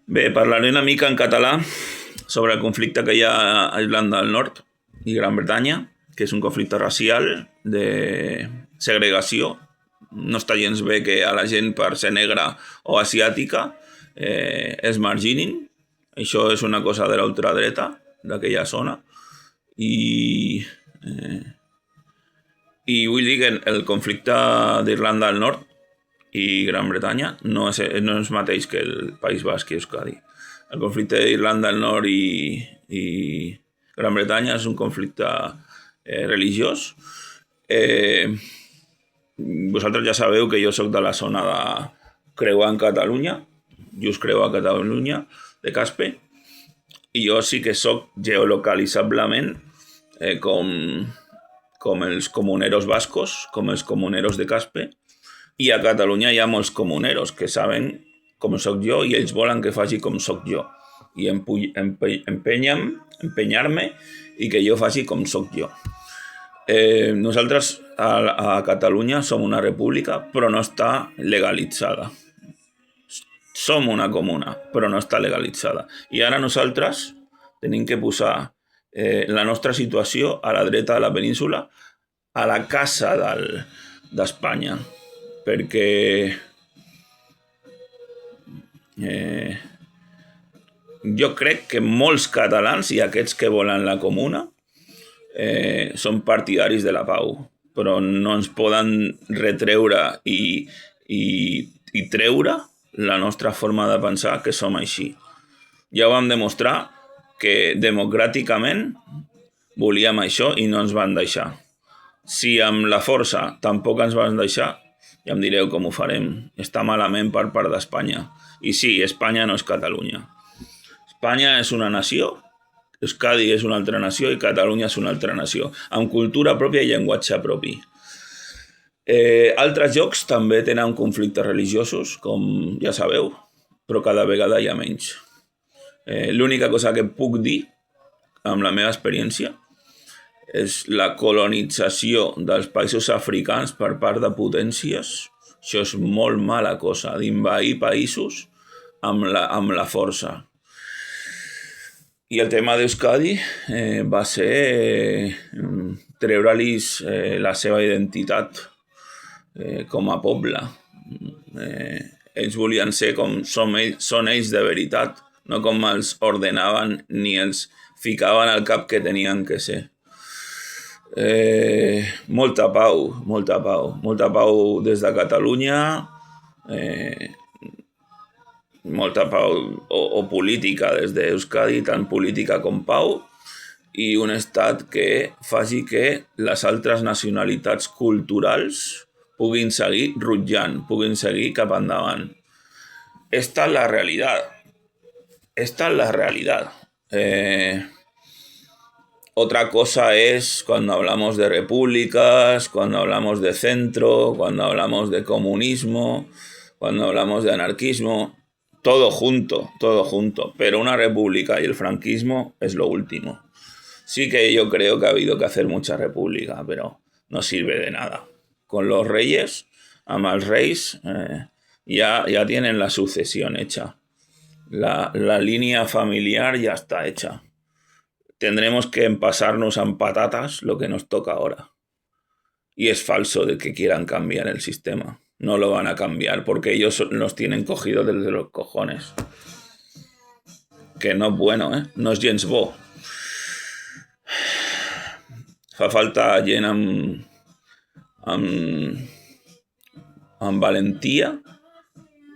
Bé, parlaré una mica en català sobre el conflicte que hi ha a Irlanda del Nord i Gran Bretanya, que és un conflicte racial de segregació. No està gens bé que a la gent per ser negra o asiàtica es marginin. Això és una cosa de l'ultradreta d'aquella zona. I, I vull dir que el conflicte d'Irlanda del Nord i Gran Bretanya no és mateix que el País Basc i Euskadi. El conflicte d'Irlanda del Nord i Gran Bretanya és un conflicte religiós. Vosaltres ja sabeu que jo sóc de la zona de creuar en Catalunya, just creuar a Catalunya, de Caspe, i jo sí que sóc geolocalitzablement com els comuneros bascos, com els comuneros de Caspe, i a Catalunya hi ha molts comuneros que saben com sóc jo i ells volen que faci com sóc jo i empenyar-me i que jo faci com sóc jo. Nosaltres a Catalunya som una república però no està legalitzada. Som una comuna però no està legalitzada. I ara nosaltres tenim que posar la nostra situació a la dreta de la península a la casa d'Espanya. Perquè jo crec que molts catalans i aquests que volen la comuna són partidaris de la pau, però no ens poden retreure i treure la nostra forma de pensar que som així. Ja ho vam demostrar que democràticament volíem això i no ens van deixar. Si amb la força tampoc ens van deixar, ja em direu com ho farem. Està malament per part d'Espanya. I sí, Espanya no és Catalunya. Espanya és una nació, Euskadi és una altra nació i Catalunya és una altra nació, amb cultura pròpia i llenguatge propi. Altres llocs també tenen conflictes religiosos, com ja sabeu, però cada vegada hi ha menys. L'única cosa que puc dir, amb la meva experiència, és la colonització dels països africans per part de potències. Això és molt mala cosa, d'invair països amb la força. I el tema d'Euskadi va ser treure-li's la seva identitat com a poble. Ells volien ser com són ells de veritat, no com els ordenaven ni els ficaven al cap que tenien que ser. Molta pau des de Catalunya, molta pau o política des d'Euskadi, tant política com pau, i un estat que faci que les altres nacionalitats culturals puguin seguir rutllant, puguin seguir cap endavant. Esta es la realidad. Otra cosa es cuando hablamos de repúblicas, cuando hablamos de centro, cuando hablamos de comunismo, cuando hablamos de anarquismo, todo junto, pero una república y el franquismo es lo último. Sí que yo creo que ha habido que hacer mucha república, pero no sirve de nada. Con los reyes, amb els reis, ya tienen la sucesión hecha. La línea familiar ya está hecha. Tendremos que empasarnos en patatas lo que nos toca ahora. Y es falso de que quieran cambiar el sistema. No lo van a cambiar porque ellos nos tienen cogidos desde los cojones. Que no es bueno, no és gens bo. Fa falta gent amb valentia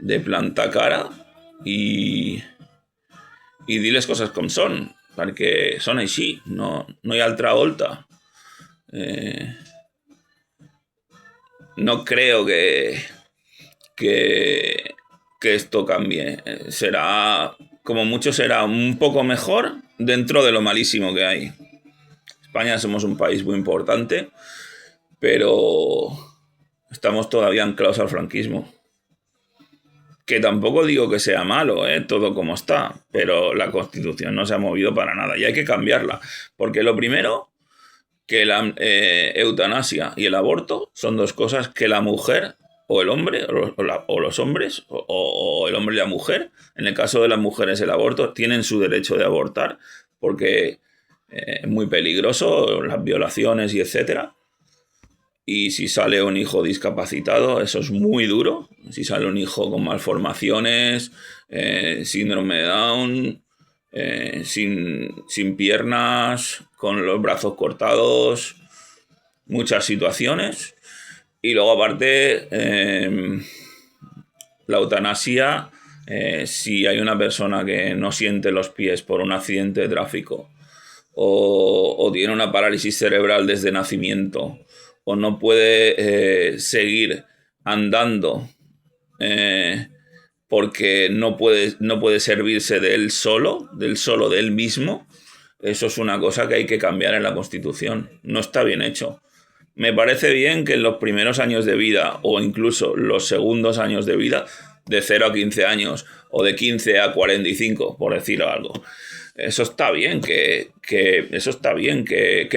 de plantar cara i dir les coses com són, perquè són així, no hi ha altra volta. No creo que esto cambie. Como mucho será un poco mejor dentro de lo malísimo que hay. España somos un país muy importante, pero estamos todavía anclados al franquismo. Que tampoco digo que sea malo, todo como está, pero la Constitución no se ha movido para nada y hay que cambiarla. Porque lo primero, que la eutanasia y el aborto son dos cosas que la mujer o el hombre, o los hombres, o el hombre y la mujer. En el caso de las mujeres, el aborto, tienen su derecho de abortar, porque es muy peligroso, las violaciones y etcétera. Y si sale un hijo discapacitado, eso es muy duro. Si sale un hijo con malformaciones, síndrome de Down, sin piernas, con los brazos cortados, muchas situaciones. Y luego aparte, la eutanasia, si hay una persona que no siente los pies por un accidente de tráfico, o tiene una parálisis cerebral desde nacimiento, o no puede seguir andando porque no puede servirse de él solo, de él mismo, eso es una cosa que hay que cambiar en la Constitución. No está bien hecho. Me parece bien que en los primeros años de vida, o incluso los segundos años de vida, de 0 a 15 años, o de 15 a 45, por decir algo, eso está bien, que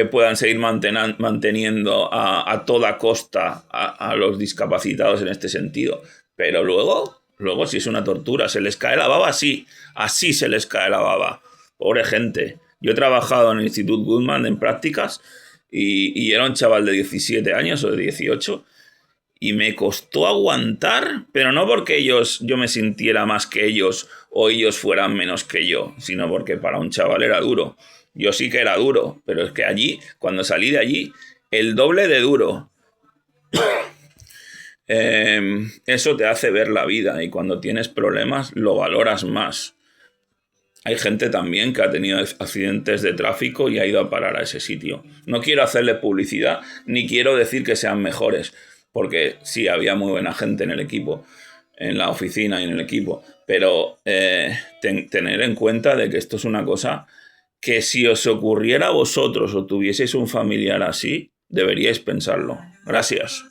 puedan seguir manteniendo a toda costa a los discapacitados en este sentido. Pero luego si es una tortura, se les cae la baba, sí, así se les cae la baba. Pobre gente. Yo he trabajado en el Instituto Goodman en prácticas y era un chaval de 17 años o de 18 y me costó aguantar, pero no porque yo me sintiera más que ellos o ellos fueran menos que yo, sino porque para un chaval era duro. Yo sí que era duro, pero es que allí, cuando salí de allí, el doble de duro. Eso te hace ver la vida y cuando tienes problemas lo valoras más. Hay gente también que ha tenido accidentes de tráfico y ha ido a parar a ese sitio. No quiero hacerle publicidad ni quiero decir que sean mejores, porque sí, había muy buena gente en el equipo, en la oficina y en el equipo, pero tener en cuenta de que esto es una cosa que si os ocurriera a vosotros o tuvieseis un familiar así, deberíais pensarlo. Gracias.